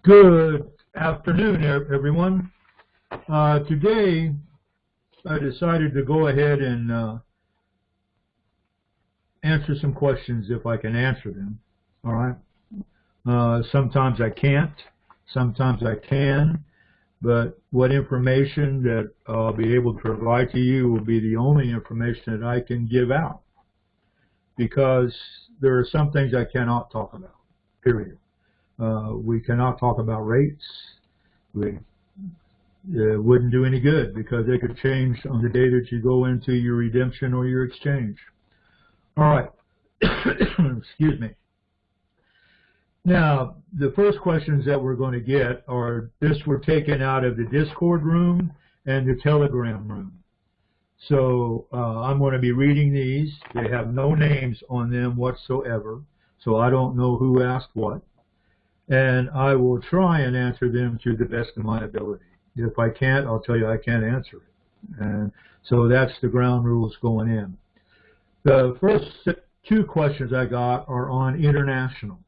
Good afternoon, everyone. Today, I decided to go ahead and answer some questions if I can answer them. All right. Sometimes I can't, sometimes I can, but what information that I'll be able to provide to you will be the only information that I can give out, because there are some things I cannot talk about, period. We cannot talk about rates. It wouldn't do any good, because they could change on the day that you go into your redemption or your exchange. All right. Excuse me. Now, the first questions that we're going to get are, this were taken out of the Discord room and the Telegram room. So I'm going to be reading these. They have no names on them whatsoever, so I don't know who asked what. And I will try and answer them to the best of my ability. If I can't, I'll tell you I can't answer it. And so that's the ground rules going in. The first two questions I got are on international.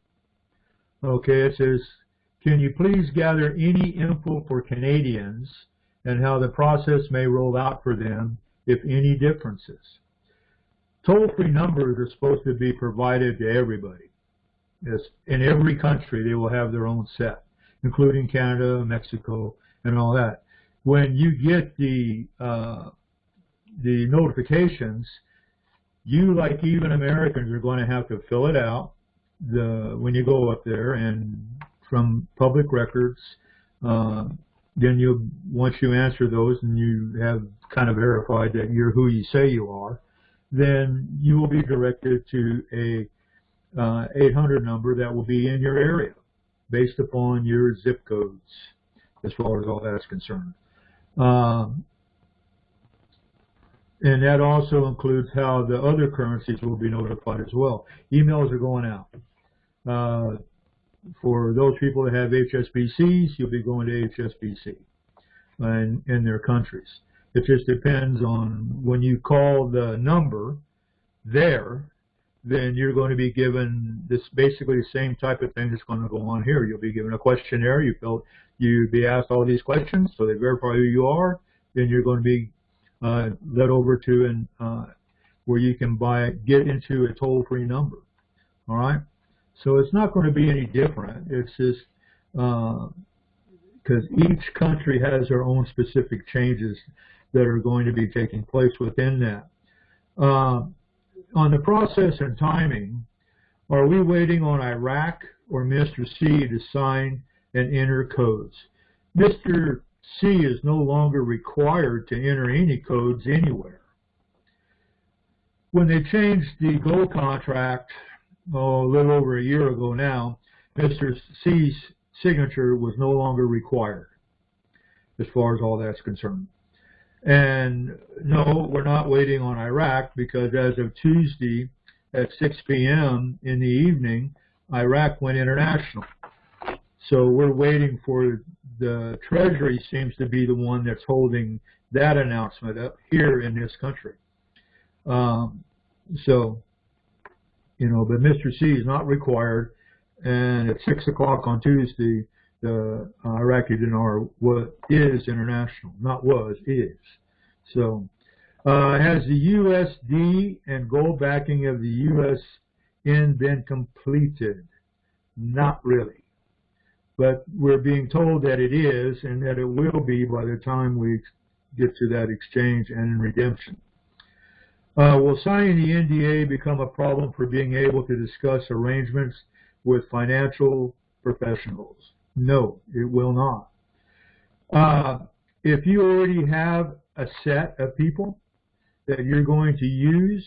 Okay, it says, can you please gather any info for Canadians and how the process may roll out for them, if any differences? Toll-free numbers are supposed to be provided to everybody. In every country, they will have their own set, including Canada, Mexico, and all that. When you get the notifications, you, like even Americans, are going to have to fill it out when you go up there, and from public records. Then once you answer those and you have kind of verified that you're who you say you are, then you will be directed to a 800 number that will be in your area based upon your zip codes, as far as all that's concerned. And that also includes how the other currencies will be notified as well. Emails are going out. For those people that have HSBCs, you'll be going to HSBC in their countries. It just depends on when you call the number there, then you're going to be given this basically the same type of thing that's going to go on here. You'll be given a questionnaire. You'll be asked all these questions, so they verify who you are. Then you're going to be led over to where you can get into a toll-free number. All right. So it's not going to be any different. It's just because each country has their own specific changes that are going to be taking place within that. On the process and timing, are we waiting on Iraq or Mr. C to sign and enter codes? Mr. C is no longer required to enter any codes anywhere. When they changed the gold contract, a little over a year ago now, Mr. C's signature was no longer required, as far as all that's concerned. And no, we're not waiting on Iraq, because as of Tuesday at 6 p.m. in the evening, Iraq went international. So we're waiting for the Treasury seems to be the one that's holding that announcement up here in this country. But Mr. C is not required, and at 6 o'clock on Tuesday, the Iraqi dinar is international, not was, is. So, has the USD and gold backing of the USN been completed? Not really. But we're being told that it is, and that it will be by the time we get to that exchange and redemption. Will signing the NDA become a problem for being able to discuss arrangements with financial professionals? No, it will not. If you already have a set of people that you're going to use,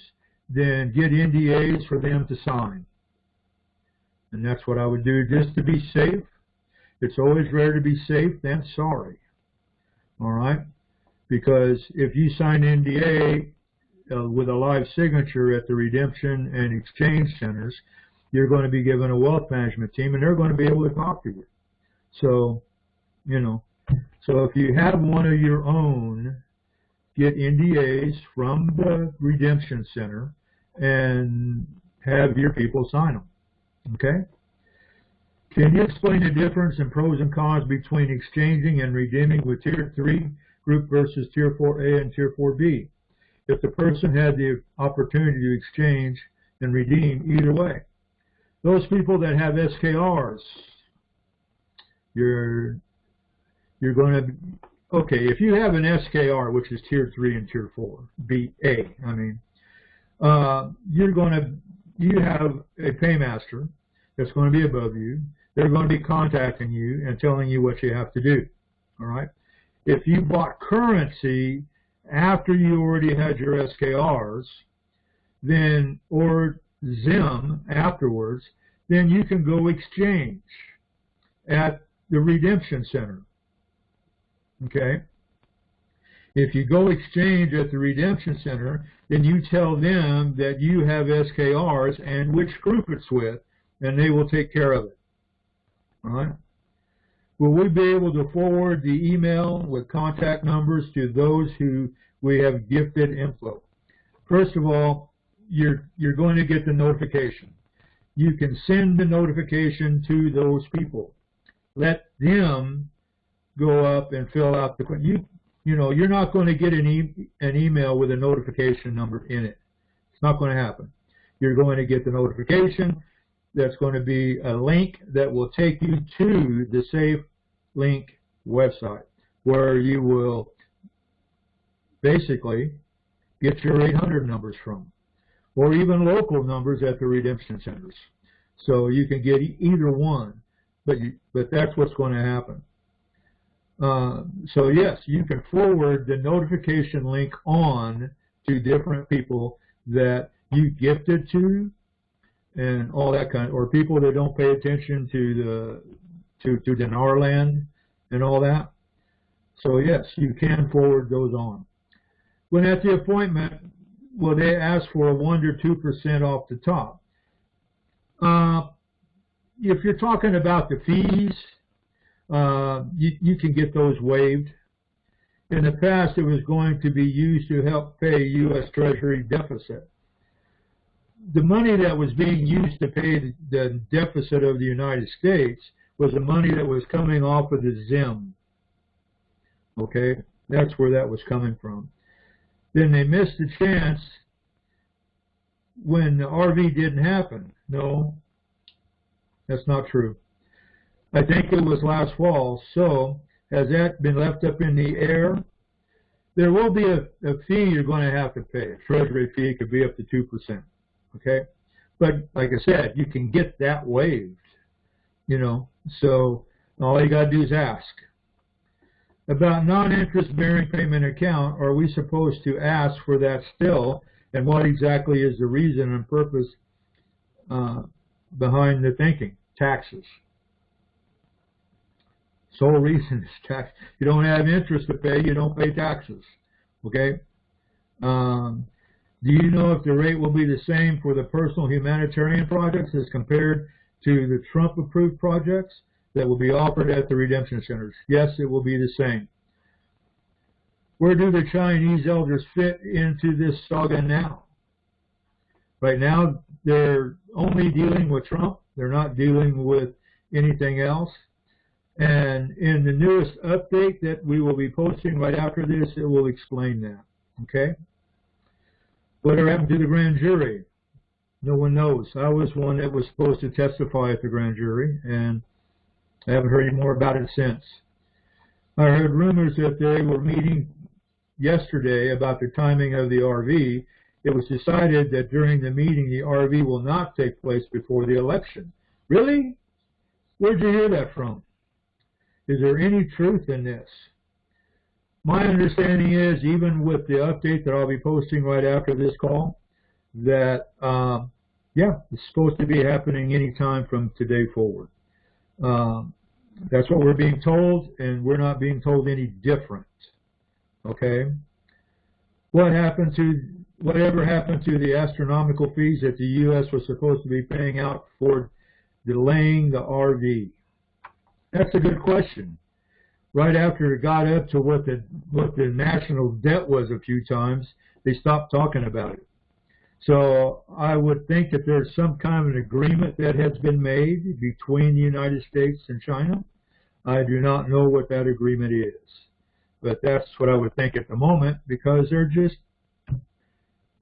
then get NDAs for them to sign. And that's what I would do, just to be safe. It's always better to be safe than sorry. All right? Because if you sign NDA with a live signature at the redemption and exchange centers, you're going to be given a wealth management team, and they're going to be able to talk to you. So, so if you have one of your own, get NDAs from the redemption center and have your people sign them. Okay? Can you explain the difference in pros and cons between exchanging and redeeming with Tier 3 group versus Tier 4A and Tier 4B? If the person had the opportunity to exchange and redeem either way. Those people that have SKRs, you're going to, okay, if you have an SKR, which is Tier 3 and Tier 4A, I mean, you have a paymaster that's going to be above you. They're going to be contacting you and telling you what you have to do, all right? If you bought currency after you already had your SKRs, then, or Zim afterwards, then you can go exchange at the redemption center, okay? If you go exchange at the redemption center, then you tell them that you have SKRs and which group it's with, and they will take care of it. All right? Will we be able to forward the email with contact numbers to those who we have gifted info? First of all, you're going to get the notification. You can send the notification to those people. Let them go up and fill out the you know, you're not going to get an email with a notification number in it. It's not going to happen. You're going to get the notification. That's going to be a link that will take you to the SafeLink website, where you will basically get your 800 numbers from, or even local numbers at the redemption centers. So you can get either one, but that's what's going to happen. So yes, you can forward the notification link on to different people that you gifted to, and all that kind of, or people that don't pay attention to the dinar land and all that. So yes, you can forward those on. When at the appointment, will they ask for a 1 to 2% off the top? If you're talking about the fees, you can get those waived. In the past, it was going to be used to help pay U.S. Treasury deficit. The money that was being used to pay the deficit of the United States was the money that was coming off of the Zim. Okay, that's where that was coming from. Then they missed the chance when the RV didn't happen. No, that's not true. I think it was last fall. So has that been left up in the air? There will be a fee you're going to have to pay. A Treasury fee could be up to 2%. Okay, but like I said, you can get that waived. You know, so all you got to do is ask. About non-interest bearing payment account, are we supposed to ask for that still? And what exactly is the reason and purpose behind the thinking? Taxes. Sole reason is tax. You don't have interest to pay, you don't pay taxes. Okay? Do you know if the rate will be the same for the personal humanitarian projects as compared to the Trump-approved projects that will be offered at the redemption centers? Yes, it will be the same. Where do the Chinese elders fit into this saga now? Right now, they're only dealing with Trump. They're not dealing with anything else. And in the newest update that we will be posting right after this, it will explain that. Okay? Whatever happened to the grand jury? No one knows. I was one that was supposed to testify at the grand jury, and I haven't heard any more about it since. I heard rumors that they were meeting yesterday about the timing of the RV. It was decided that during the meeting, the RV will not take place before the election. Really? Where'd you hear that from? Is there any truth in this? My understanding is, even with the update that I'll be posting right after this call, that, yeah, it's supposed to be happening anytime from today forward. That's what we're being told, and we're not being told any different. Okay? Whatever happened to the astronomical fees that the U.S. was supposed to be paying out for delaying the RV? That's a good question. Right after it got up to what the national debt was a few times, they stopped talking about it. So I would think that there's some kind of an agreement that has been made between the United States and China. I do not know what that agreement is, but that's what I would think at the moment, because they're just,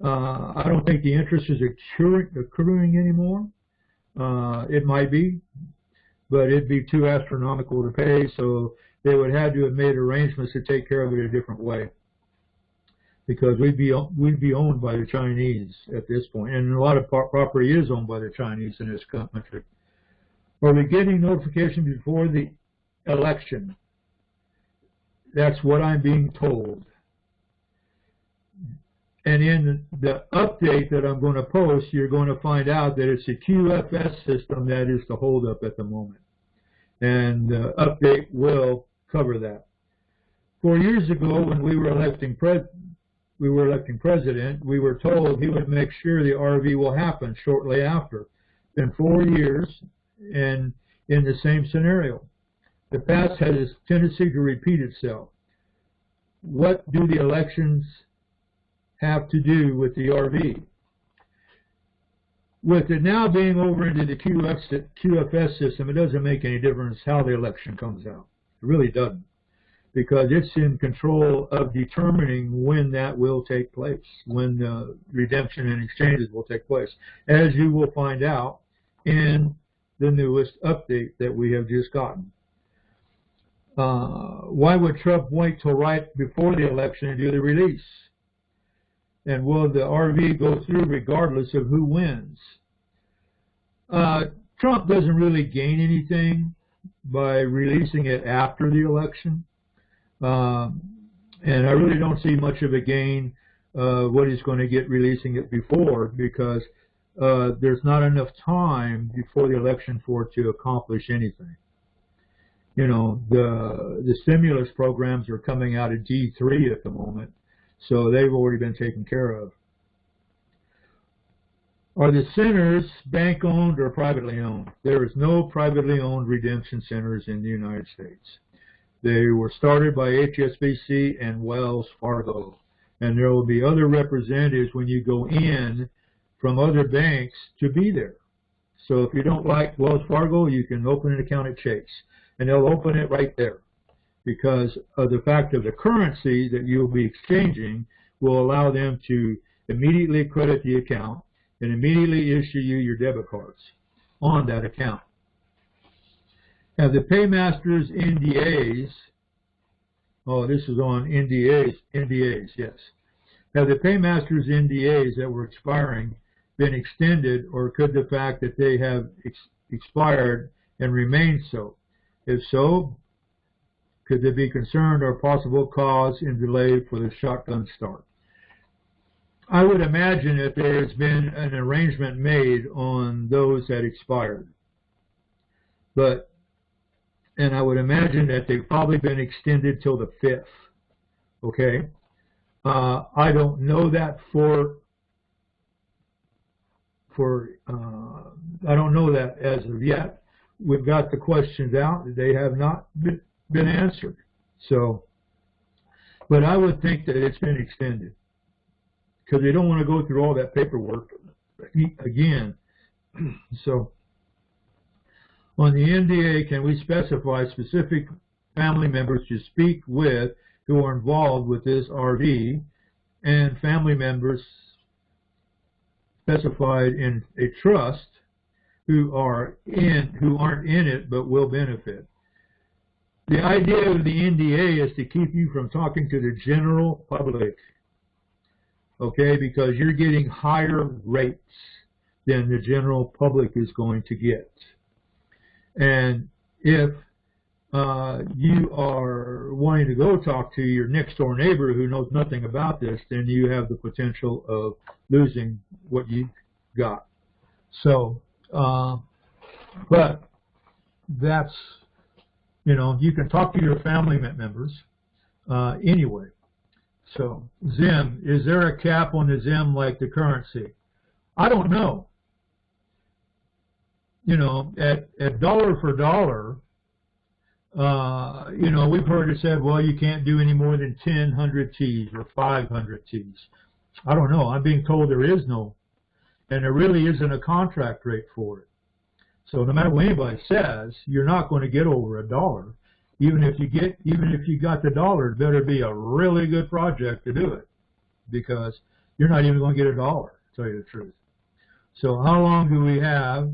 I don't think the interest is accruing anymore. It might be, but it'd be too astronomical to pay, so they would have to have made arrangements to take care of it a different way, because we'd be owned by the Chinese at this point, and a lot of property is owned by the Chinese in this country. Are we getting notification before the election? That's what I'm being told. And in the update that I'm going to post, you're going to find out that it's the QFS system that is the holdup at the moment. And the update will cover that. 4 years ago, when we were electing president, we were told he would make sure the RV will happen shortly after. Been 4 years, and in the same scenario. The past has a tendency to repeat itself. What do the elections have to do with the RV? With it now being over into the QFS system, it doesn't make any difference how the election comes out. It really doesn't, because it's in control of determining when that will take place, when redemption and exchanges will take place, as you will find out in the newest update that we have just gotten. Why would Trump wait till right before the election to do the release? And will the RV go through regardless of who wins? Trump doesn't really gain anything by releasing it after the election. And I really don't see much of a gain what he's going to get releasing it before, because there's not enough time before the election for it to accomplish anything. You know, the stimulus programs are coming out of D3 at the moment, so they've already been taken care of. Are the centers bank-owned or privately owned? There is no privately owned redemption centers in the United States. They were started by HSBC and Wells Fargo, and there will be other representatives when you go in from other banks to be there. So if you don't like Wells Fargo, you can open an account at Chase, and they'll open it right there, because of the fact of the currency that you'll be exchanging will allow them to immediately credit the account and immediately issue you your debit cards on that account. Have the paymasters NDAs, oh, this is on NDAs, yes. Have the paymasters NDAs that were expiring been extended, or could the fact that they have expired and remain so? If so, could there be concerned or possible cause in delay for the shotgun start? I would imagine that there has been an arrangement made on those that expired. And I would imagine that they've probably been extended till the 5th. Okay? I don't know that I don't know that as of yet. We've got the questions out. They have not been answered. So, but I would think that it's been extended, because they don't want to go through all that paperwork again. So, on the NDA, can we specify specific family members to speak with who are involved with this RV, and family members specified in a trust who aren't in it but will benefit? The idea of the NDA is to keep you from talking to the general public, okay, because you're getting higher rates than the general public is going to get. And if you are wanting to go talk to your next door neighbor who knows nothing about this, then you have the potential of losing what you got. So, but that's, you know, you can talk to your family members anyway. So, Zim, is there a cap on the Zim like the currency? I don't know. You know, at dollar for dollar, you know, we've heard it said, well, you can't do any more than 100 Ts or 500 Ts. I don't know. I'm being told there is no and there really isn't a contract rate for it. So no matter what anybody says, you're not going to get over $1. Even if you got the dollar, it better be a really good project to do it, because you're not even going to get $1, to tell you the truth. So how long do we have?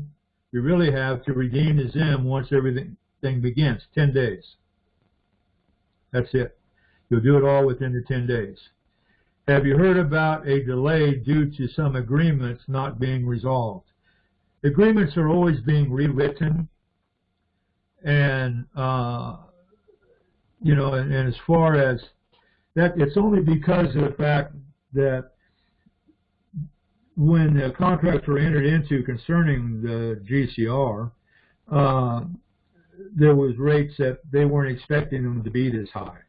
We really have to redeem the ZIM once everything begins. 10 days. That's it. You'll do it all within the 10 days. Have you heard about a delay due to some agreements not being resolved? Agreements are always being rewritten, and you know, and as far as that, it's only because of the fact that when the contracts were entered into concerning the GCR, there was rates that they weren't expecting them to be this high.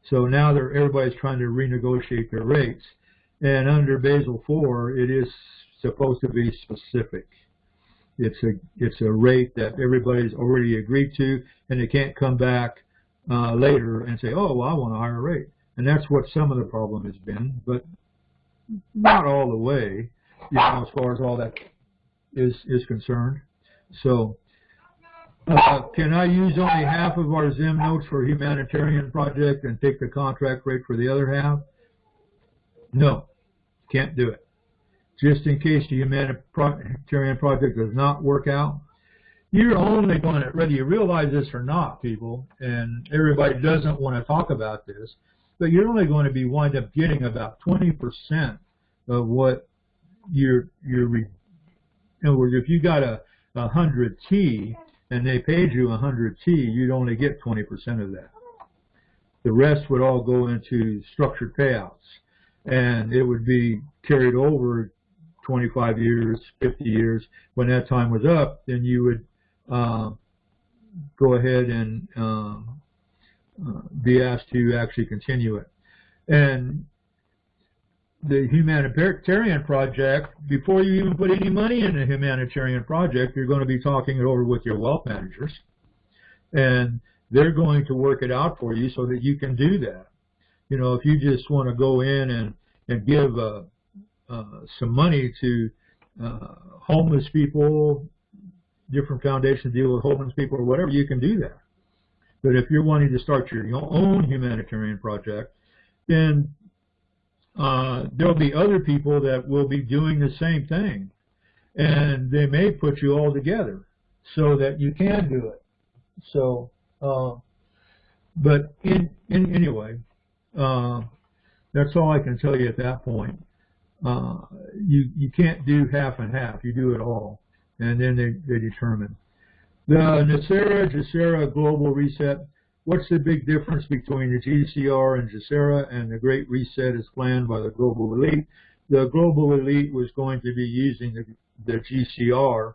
So now everybody's trying to renegotiate their rates, and under Basel IV, it is supposed to be specific. It's a rate that everybody's already agreed to, and they can't come back later and say, oh, well, I want a higher rate. And that's what some of the problem has been, but not all the way, you know, as far as all that is concerned. So can I use only half of our ZIM notes for a humanitarian project and take the contract rate for the other half? No, can't do it. Just in case the humanitarian project does not work out, you're only going to, whether you realize this or not, people, and everybody doesn't want to talk about this, but you're only going to be wind up getting about 20% of what in other words, if you got a 100T and they paid you 100T, you'd only get 20% of that. The rest would all go into structured payouts, and it would be carried over 25 years, 50 years. When that time was up, then you would go ahead and be asked to actually continue it. And the humanitarian project, before you even put any money in the humanitarian project, you're going to be talking it over with your wealth managers, and they're going to work it out for you so that you can do that. You know, if you just want to go in and give some money to homeless people, different foundations deal with homeless people or whatever, you can do that. But if you're wanting to start your own humanitarian project, then there'll be other people that will be doing the same thing, and they may put you all together so that you can do it. So, but anyway, that's all I can tell you at that point. You can't do half and half. You do it all, and then they determine. The GESARA Global Reset. What's the big difference between the GCR and GESARA and the Great Reset as planned by the global elite? The global elite was going to be using the GCR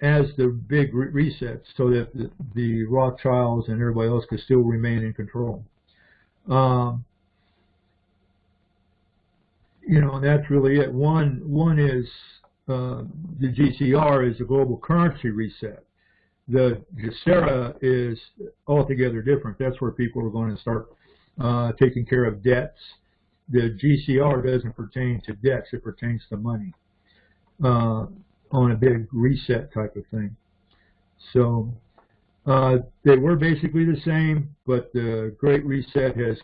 as the big reset, so that the Rothschilds and everybody else could still remain in control. You know, that's really it. One is the GCR is the global currency reset. The GESARA is altogether different. That's where people are going to start taking care of debts. The GCR doesn't pertain to debts. It pertains to money on a big reset type of thing. So they were basically the same, but the Great Reset has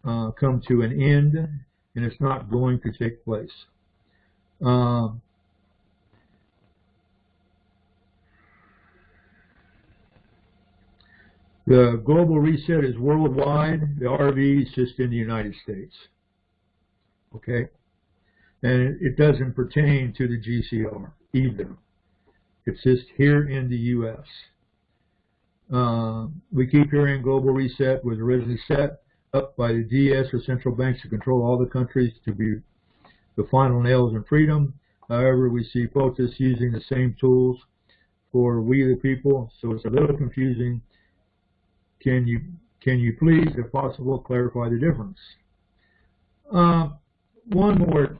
come to an end, and it's not going to take place. The global reset is worldwide. The RV is just in the United States. Okay? And it doesn't pertain to the GCR either. It's just here in the U.S. We keep hearing global reset was originally set up by the DS, or central banks, to control all the countries to be the final nails in freedom. However, we see POTUS using the same tools for we the people, so it's a little confusing. Can you please, if possible, clarify the difference? One more.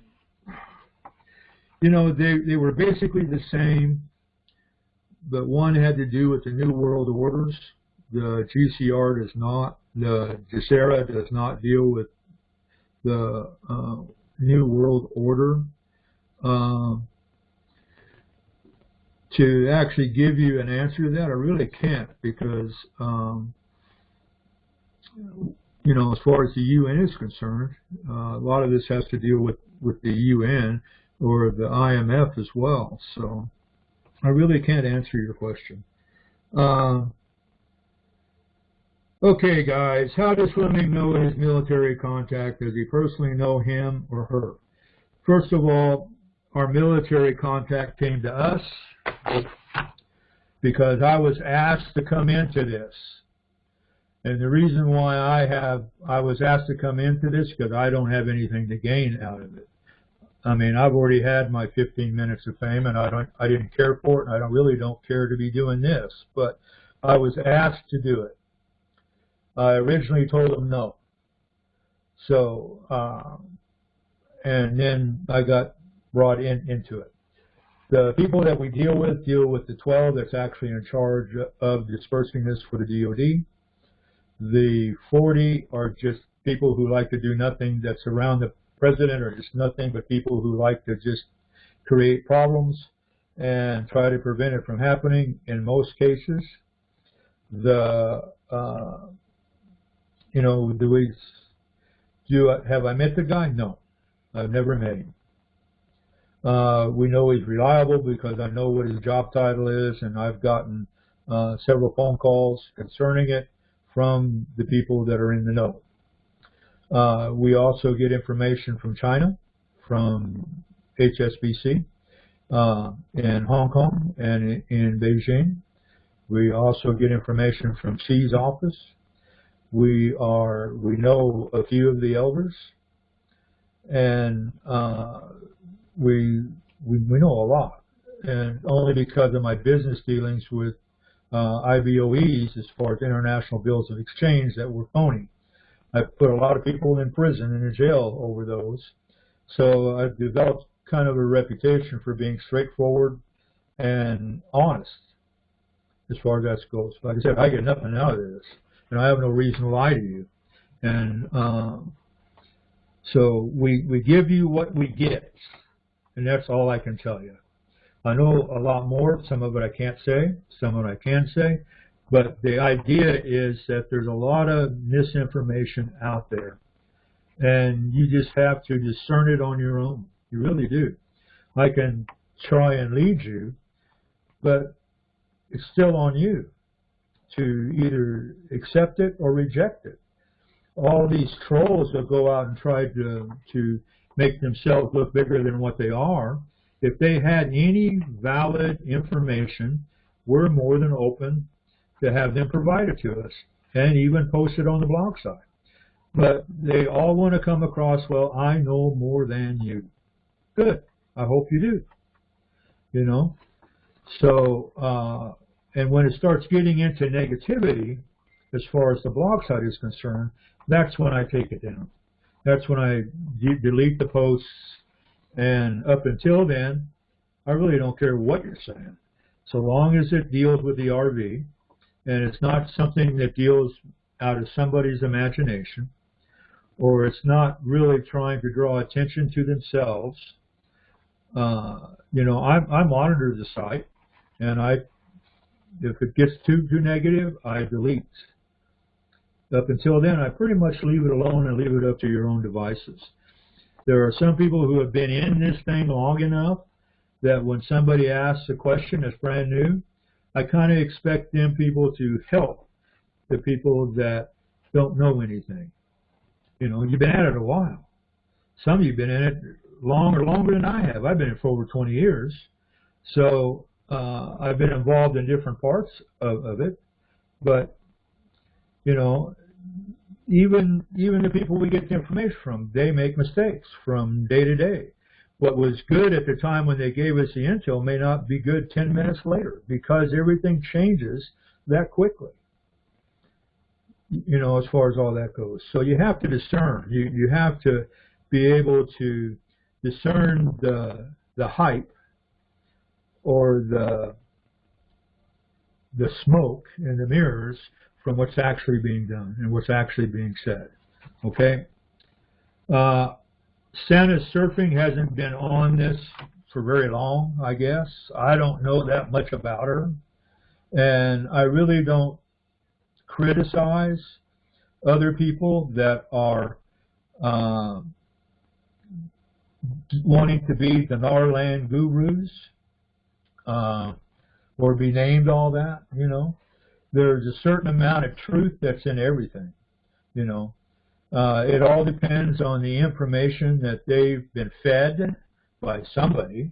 You know, they were basically the same, but one had to do with the New World Orders. The GCR does not. The GESARA does not deal with the New World Order. To actually give you an answer to that, I really can't, because you know, as far as the UN is concerned, a lot of this has to deal with the UN or the IMF as well. So I really can't answer your question. Okay, guys, how does Fleming know his military contact? Does he personally know him or her? First of all, our military contact came to us because I was asked to come into this. And the reason why I was asked to come into this, because I don't have anything to gain out of it. I mean, I've already had my 15 minutes of fame, and I didn't care for it, and I really don't care to be doing this. But I was asked to do it. I originally told them no. So, and then I got brought into it. The people that we deal with the 12 that's actually in charge of dispersing this for the DOD. The 40 are just people who like to do nothing that's around the president, or just nothing but people who like to just create problems and try to prevent it from happening in most cases. The, you know, have I met the guy? No, I've never met him. We know he's reliable because I know what his job title is, and I've gotten several phone calls concerning it from the people that are in the know. We also get information from China, from HSBC, in Hong Kong and in Beijing. We also get information from Xi's office. We know a few of the elders, and we know a lot, and only because of my business dealings with IBOEs as far as international bills of exchange that were phony. I've put a lot of people in prison and in jail over those, so I've developed kind of a reputation for being straightforward and honest as far as that goes. Like I said, I get nothing out of this, and I have no reason to lie to you. And so we give you what we get, and that's all I can tell you. I know a lot more. Some of it I can't say, some of it I can say, but the idea is that there's a lot of misinformation out there, and you just have to discern it on your own. You really do. I can try and lead you, but it's still on you to either accept it or reject it. All these trolls that go out and try to make themselves look bigger than what they are, if they had any valid information, we're more than open to have them provided to us and even posted on the blog site. But they all want to come across, well, I know more than you. Good. I hope you do. You know? So, and when it starts getting into negativity, as far as the blog site is concerned, that's when I take it down. That's when I delete the posts, and up until then, I really don't care what you're saying. So long as it deals with the RV, and it's not something that deals out of somebody's imagination, or it's not really trying to draw attention to themselves. You know, I monitor the site, and if it gets too negative, I delete. Up until then, I pretty much leave it alone and leave it up to your own devices. There are some people who have been in this thing long enough that when somebody asks a question that's brand new, I kind of expect them people to help the people that don't know anything. You know, you've been at it a while. Some of you have been in it longer than I have. I've been in it for over 20 years. So I've been involved in different parts of it. But, you know, even the people we get the information from, they make mistakes from day to day. What was good at the time when they gave us the intel may not be good 10 minutes later, because everything changes that quickly, you know, as far as all that goes. So you have to discern. You have to be able to discern the hype or the smoke in the mirrors from what's actually being done and what's actually being said. Okay? Santa Surfing hasn't been on this for very long, I guess. I don't know that much about her, and I really don't criticize other people that are wanting to be the Narland gurus or be named all that. You know, there's a certain amount of truth that's in everything. You know, it all depends on the information that they've been fed by somebody,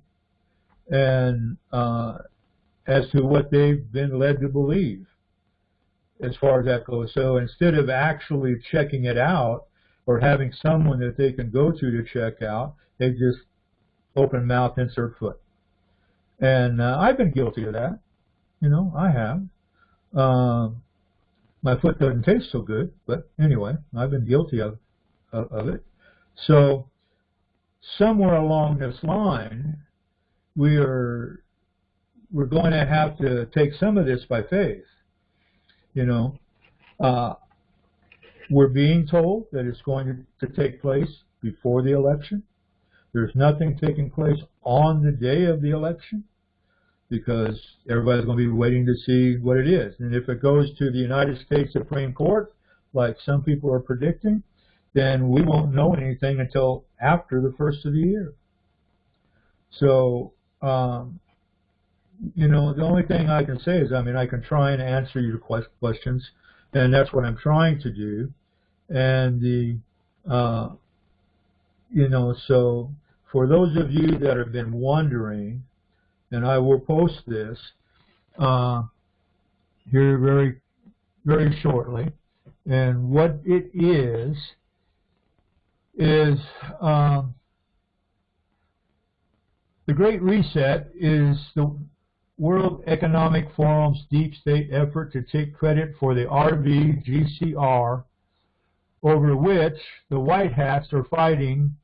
and as to what they've been led to believe as far as that goes. So instead of actually checking it out or having someone that they can go to check out, they just open mouth, insert foot. And I've been guilty of that. You know, I have. My foot doesn't taste so good, but anyway, I've been guilty of it. So somewhere along this line, we're going to have to take some of this by faith. You know, we're being told that it's going to take place before the election. There's nothing taking place on the day of the election, because everybody's going to be waiting to see what it is. And if it goes to the United States Supreme Court, like some people are predicting, then we won't know anything until after the first of the year. So, you know, the only thing I can say is, I mean, I can try and answer your questions, and that's what I'm trying to do. And you know, so for those of you that have been wondering, and I will post this here very, very shortly. And what it is the Great Reset is the World Economic Forum's deep state effort to take credit for the RVGCR, over which the White Hats are fighting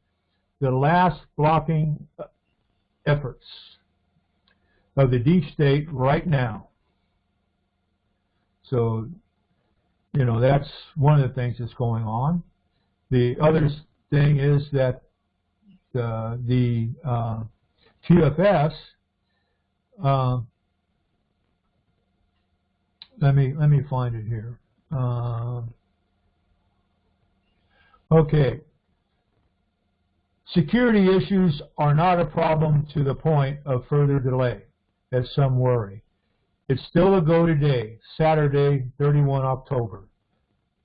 the last blocking efforts of the deep state right now. So, you know, that's one of the things that's going on. The other thing is that the QFS, let me find it here. Okay. Security issues are not a problem to the point of further delay, as some worry. It's still a go today, Saturday, 31 October.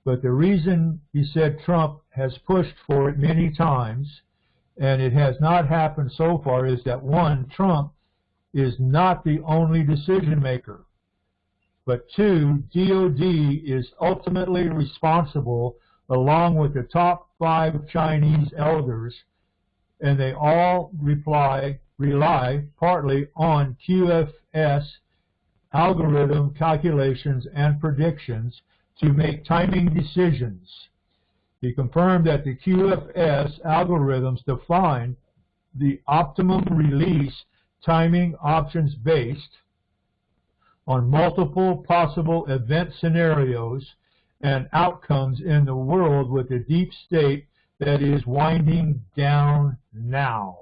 But the reason, he said, Trump has pushed for it many times, and it has not happened so far, is that, one, Trump is not the only decision maker, but two, DOD is ultimately responsible, along with the top 5 Chinese elders, and they all rely partly on QFS algorithm calculations and predictions to make timing decisions. He confirmed that the QFS algorithms define the optimum release timing options based on multiple possible event scenarios and outcomes in the world with a deep state that is winding down now.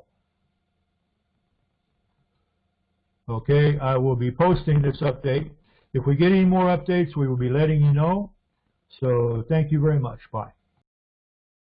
Okay, I will be posting this update. If we get any more updates, we will be letting you know. So thank you very much. Bye.